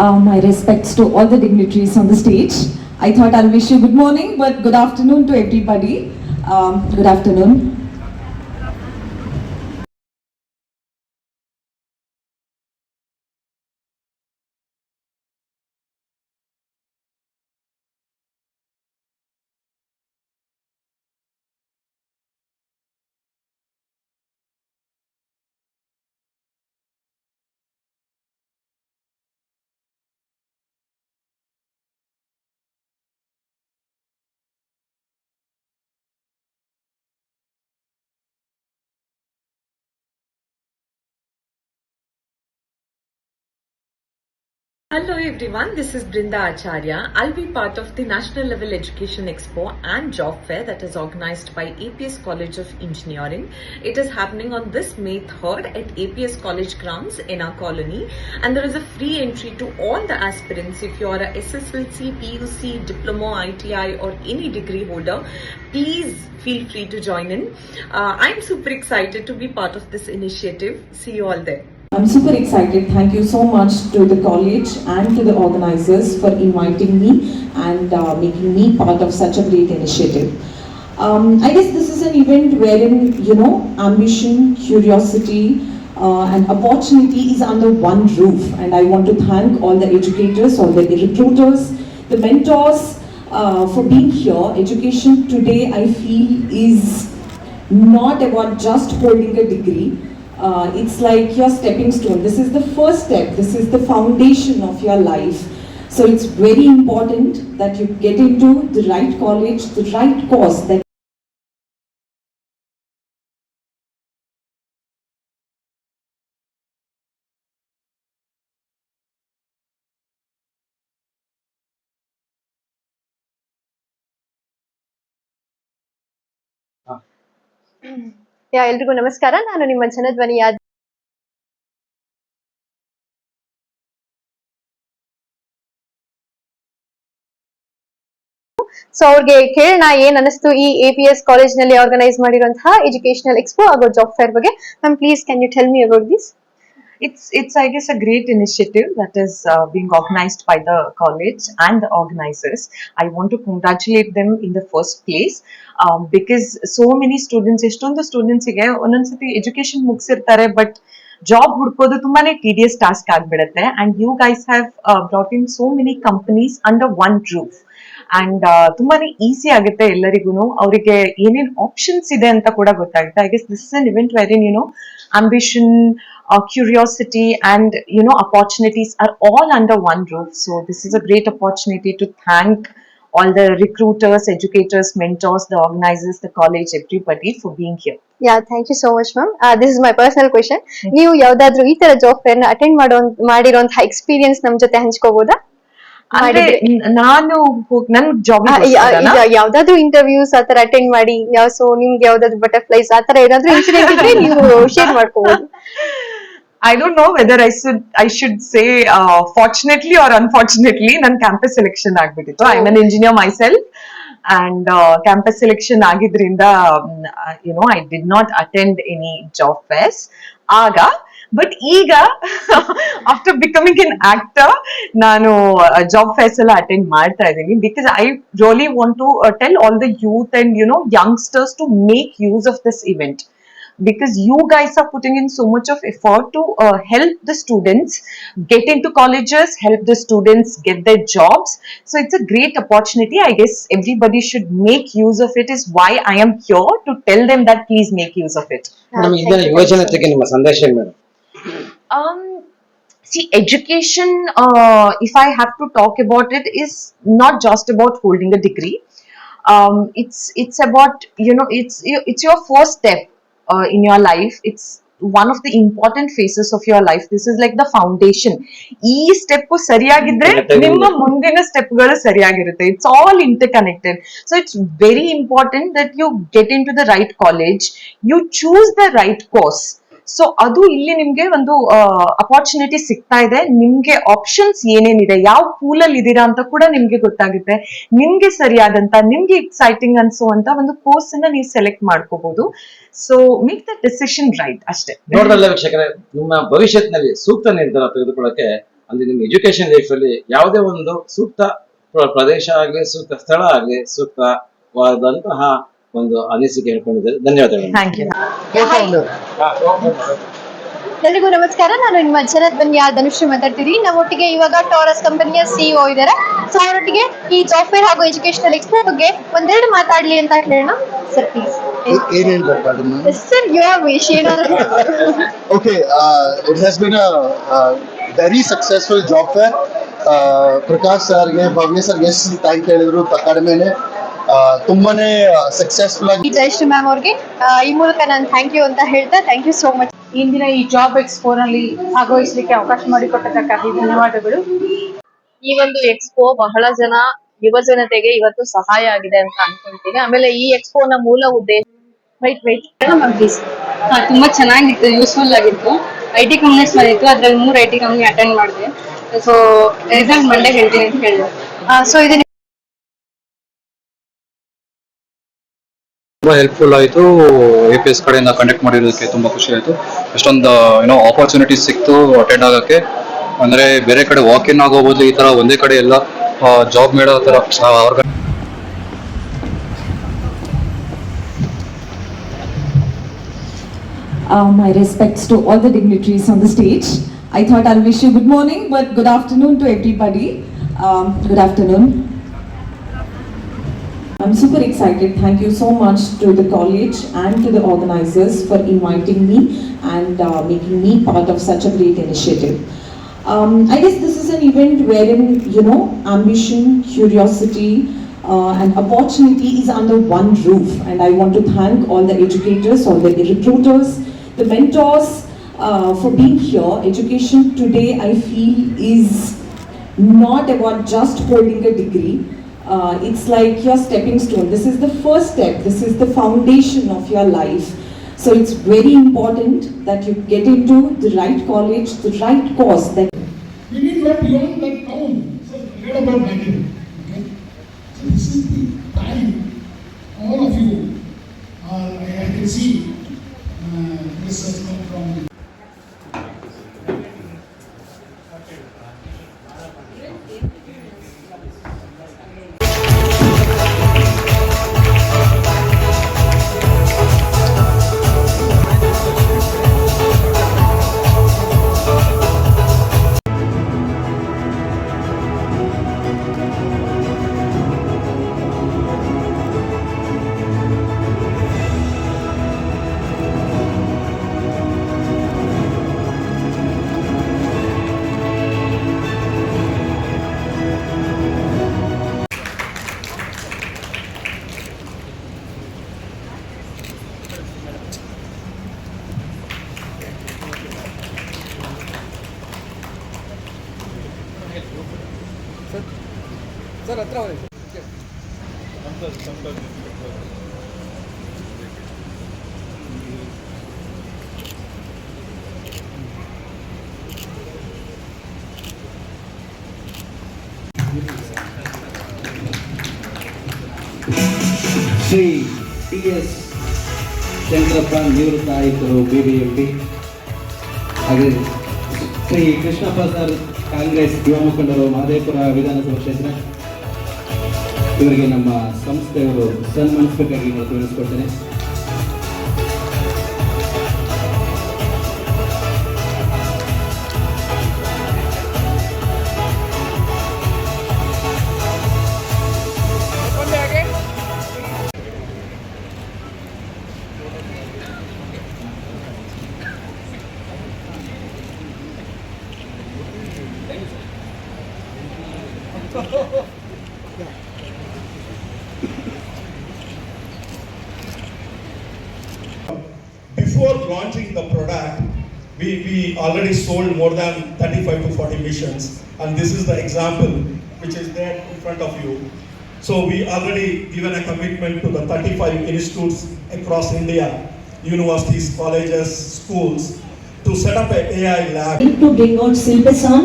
My respects to all the dignitaries on the stage. I thought I'll wish you good morning, but good afternoon to everybody. Good afternoon. Hello everyone, this is Brinda Acharya. I'll be part of the National Level Education Expo and Job Fair that is organized by APS College of Engineering. It is happening on this May 3rd at APS College grounds in our colony, and there is a free entry to all the aspirants. If you are a SSLC, PUC, Diploma, ITI or any degree holder, please feel free to join in. I'm super excited to be part of this initiative. See you all there. I'm super excited. Thank you so much to the college and to the organizers for inviting me and making me part of such a great initiative. I guess this is an event wherein, ambition, curiosity, and opportunity is under one roof. And I want to thank all the educators, all the recruiters, the mentors for being here. Education today, I feel, is not about just holding a degree. It's like your stepping stone. This is the first step. This is the foundation of your life. So it's very important that you get into the right college, the right course. That ಎಲ್ರಿಗೂ ನಮಸ್ಕಾರ. ನಾನು ನಿಮ್ಮ Janadhwani so ಅವ್ರಿಗೆ ಕೇಳೋಣ ಏನ್ ಅನಿಸ್ತು ಈ APS college ನಲ್ಲಿ ಆರ್ಗನೈಸ್ ಮಾಡಿರುವಂತಹ ಎಜುಕೇಶನಲ್ ಎಕ್ಸ್ಪೋ ಹಾಗೂ ಜಾಬ್ ಫೇರ್ ಬಗ್ಗೆ. Ma'am please can you tell me about this? It's I guess a great initiative that is being organized by the college and the organizers. I want to congratulate them in the first place because so many students, ಎಷ್ಟೊಂದು ಸ್ಟೂಡೆಂಟ್ಸ್ಗೆ ಒಂದೊಂದ್ಸತಿ education ಮುಗಿಸಿರ್ತಾರೆ but job ಹುಡ್ಕೋದು ತುಂಬಾನೇ tedious task ಆಗ್ಬಿಡುತ್ತೆ. And you guys have brought in so many companies under one roof. And ತುಂಬಾನೇ easy ಆಗುತ್ತೆ ಎಲ್ಲರಿಗೂ, ಅವರಿಗೆ ಏನೇನ್ ಆಪ್ಷನ್ಸ್ ಇದೆ ಅಂತ ಕೂಡ ಗೊತ್ತಾಗುತ್ತೆ. I guess this is an event where in ambition, curiosity and opportunities are all under one roof. So this is a great opportunity to thank all the recruiters, educators, mentors, the organizers, the college, everybody for being here. Yeah, thank you so much, ma'am. This is my personal question. ನೀವು ಯಾವ್ದಾದ್ರು ಈ ತರ job fair ನ attend ಮಾಡಿರುವಂತಹ experience ನಮ್ ಜೊತೆ ಹಂಚ್ಕೋಬಹುದಾ? ಅಂದ್ರೆ ನಾನು ನನ್ ಜಾಬ್ ಯಾವ್ದಾದ್ರು ಇಂಟರ್ವ್ಯೂಸ್ ಆತರ ಅಟೆಂಡ್ ಮಾಡಿ ಸೊ ನಿಮ್ಗೆ ಯಾವ್ದಾದ್ರು ಬಟರ್ಫ್ಲೈಸ್ ಆತರ ಏನಾದ್ರು ಇನ್ಸಿಡೆಂಟ್ ಇದ್ರೆ ನೀವು ಶೇರ್ ಮಾಡ್ಕೋಬಹುದು. I don't know whether I should say fortunately or unfortunately nan campus selection ಆಗ್ಬಿಟ್ಟಿತ್ತು. I'm an engineer myself and campus selection ಆಗಿದ್ರಿಂದ I did not attend any job fairs ಆಗ. ಬಟ್ ಈಗ after becoming an actor ನಾನು job fairs ಎಲ್ಲ attend ಮಾಡ್ತಾ ಇದ್ದೀನಿ because I really want to tell all the youth and youngsters to make use of this event. Because you guys are putting in so much of effort to help the students get into colleges, help the students get their jobs. So it's a great opportunity. I guess everybody should make use of it, is why I am here to tell them that please make use of it. See, education, if I have to talk about it, is not just about holding a degree. It's about, it's your first step in your life. It's one of the important phases of your life. This is like the foundation. ಈ step ಸರಿಯಾಗಿದ್ರೆ ನಿಮ್ಮ ಮುಂದಿನ step ಗಳು ಸರಿಯಾಗಿರುತ್ತೆ. It's all interconnected. So it's very important that you get into the right college, you choose the right course. So ಅದು ಇಲ್ಲಿ ನಿಮ್ಗೆ ಒಂದು opportunity ಸಿಗ್ತಾ ಇದೆ. ನಿಮ್ಗೆ ಆಪ್ಷನ್ಸ್ ಏನೇನಿದೆ, ಯಾವ ಪೂಲಲ್ಲಿ ಇದೀರಾ ಅಂತ ಕೂಡ ನಿಮ್ಗೆ ಗೊತ್ತಾಗುತ್ತೆ. ನಿಮ್ಗೆ ಸರಿಯಾದಂತ, ನಿಮ್ಗೆ ಎಕ್ಸೈಟಿಂಗ್ ಅನ್ಸುವಂತ ಒಂದು ಕೋರ್ಸ್ ಅನ್ನ ನೀವು ಸೆಲೆಕ್ಟ್ ಮಾಡ್ಕೋಬಹುದು. So make the decision right ಅಷ್ಟೇ. ನೋಡ್ರಲ್ಲ ವೀಕ್ಷಕರೇ, ನಿಮ್ಮ ಭವಿಷ್ಯತ್ನಲ್ಲಿ ಸೂಕ್ತ ನಿರ್ಧಾರ ತೆಗೆದುಕೊಳ್ಳಕ್ಕೆ ಅಂದ್ರೆ ನಿಮ್ಮ ಎಜುಕೇಶನ್ ಲೈಫ್ ಅಲ್ಲಿ ಯಾವುದೇ ಒಂದು ಸೂಕ್ತ ಪ್ರದೇಶ ಆಗಲಿ, ಸೂಕ್ತ ಸ್ಥಳ ಆಗಲಿ, ಸೂಕ್ತವಾದಂತಹ ಒಂದು ಅನಿಸಿಕೆ ಹೇಳ್ಕೊಂಡಿದ್ದಾರೆ. ಧನ್ಯವಾದಗಳು. Thank you. ಎಲ್ರಿಗೂ ನಮಸ್ಕಾರ. ನಾನು ನಿಮ್ಮ ಜನತ್ ಬನ್ನಿ ಧನುಶ್ರೀ ಮಾತಾಡ್ತೀನಿ. ನಮ್ಮೊಟ್ಟಿಗೆ ಇವಾಗ ಟಾರಸ್ ಕಂಪನಿಯ ಸಿಇಒ ಇದ್ದಾರೆ. ಸೊ ಅವರೊಟ್ಟಿಗೆ ಈ ಸಾಫ್ಟ್ವೇರ್ ಹಾಗೂ ಎಜುಕೇಶನಲ್ ಎಕ್ಸ್ಪೋ ಬಗ್ಗೆ ಒಂದೆರಡು ಮಾತಾಡ್ಲಿ ಅಂತ ಹೇಳೋಣ. Sir please. Sir you have wish ಏನಾದ್ರು. Okay, it has been a very successful job fair. Prakash ಸರ್ಗೆ, ಭವ್ಯ ಸರ್ಗೆ ಎಷ್ಟು ಥ್ಯಾಂಕ್ ಹೇಳಿದ್ರು ಕಡಿಮೆನೆ. ತುಂಬಾನೇ ಸಕ್ಸಸ್ಫುಲ್ ಆಗಿ ಜಯಶ್ರೀ ಮ್ಯಾಮ್ ಅವ್ರಿಗೆ ಈ ಮೂಲಕ ನಾನು ಥ್ಯಾಂಕ್ ಯು ಅಂತ ಹೇಳ್ತಾ ಥ್ಯಾಂಕ್ ಯು ಸೋ ಮಚ್. ಇಂದಿನ ಈ ಜಾಬ್ ಎಕ್ಸ್ಪೋನಲ್ಲಿ ಭಾಗವಹಿಸಲಿಕ್ಕೆ ಅವಕಾಶ ಮಾಡಿಕೊಟ್ಟದಕ್ಕಾಗಿ ಧನ್ಯವಾದಗಳು. ಈ ಒಂದು ಎಕ್ಸ್ಪೋ ಬಹಳ ಜನ ಯುವ ಜನತೆಗೆ ಇವತ್ತು ಸಹಾಯ ಆಗಿದೆ ಅಂತ ಅನ್ಕೊಂತೀನಿ. ಆಮೇಲೆ ಈ ಎಕ್ಸ್ಪೋನ ಮೂಲ ಉದ್ದೇಶ ತುಂಬಾ ಚೆನ್ನಾಗಿತ್ತು, ಯೂಸ್ಫುಲ್ ಆಗಿತ್ತು. IT ಕಂಪ್ನೀಸ್ ಬಂದಿತ್ತು, ಅದ್ರಲ್ಲಿ 3 IT ಕಂಪ್ನಿ ಅಟೆಂಡ್ ಮಾಡಿದೆ. ಸೊ ರಿಸಲ್ಟ್ ಮಂಡೇ ಹೇಳ್ತೀನಿ ಅಂತ ಹೇಳಿದೆ. ಸೊ ಇದು ತುಂಬಾ ಹೆಲ್ಪ್ಫುಲ್ ಆಯಿತು. APS ಕಡೆಯಿಂದ ಕಂಡಕ್ಟ್ ಮಾಡಿರೋದಕ್ಕೆ ತುಂಬಾ ಖುಷಿ ಆಯಿತು. ಎಷ್ಟೊಂದು ಆಪರ್ಚುನಿಟೀಸ್ ಸಿಕ್ತು ಅಟೆಂಡ್ ಆಗೋಕ್ಕೆ. ಅಂದರೆ ಬೇರೆ ಕಡೆ ವಾಕ್ ಇನ್ ಆಗೋಬೋದು, ಈ ಥರ ಒಂದೇ ಕಡೆ ಎಲ್ಲ ಜಾಬ್ ಮೇಳೋ ಥರ My respects to all the dignitaries on the stage. I thought I'll wish you good morning, but good afternoon to everybody. Good afternoon. I'm super excited. Thank you so much to the college and to the organizers for inviting me and making me part of such a great initiative. I guess this is an event wherein, ambition, curiosity, and opportunity is under one roof. And I want to thank all the educators, all the recruiters, the mentors for being here. Education today, I feel, is not about just holding a degree. It's like your stepping stone. This is the first step. This is the foundation of your life. So it's very important that you get into the right college, the right course. That we need to go beyond that town. So forget about Bangalore. Okay. So this is the time. All of you, I can see this has come from. Shri TS Chandrappa ನಿವೃತ್ತ ಆಯುಕ್ತರು BBMP, ಹಾಗೆ Shri Krishnappa sir Congress ಯುವ ಮುಖಂಡರು ಮಹದೇವಪುರ ವಿಧಾನಸಭಾ ಕ್ಷೇತ್ರ, ಇವರಿಗೆ ನಮ್ಮ ಸಂಸ್ಥೆಯವರು ಸನ್ಮಾನಿಸಬೇಕಾಗಿ ನಾನು ತಿಳಿಸ್ಕೊಡ್ತೇನೆ. Before launching the product, we already sold more than 35 to 40 missions, and this is the example which is there in front of you. So we already given a commitment to the 35 institutes across India, universities, colleges, schools, to set up an AI lab. To bring out syllabus on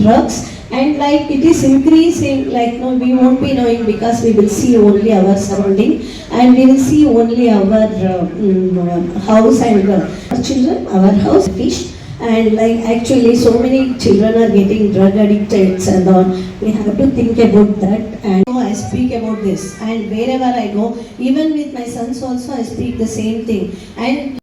drugs, and like it is increasing, like no, we won't be knowing because we will see only our surrounding and we will see only our house and children, our house fish, and like actually so many children are getting drug addicted and all. We have to think about that, and I speak about this, and wherever I go, even with my sons also I speak the same thing. And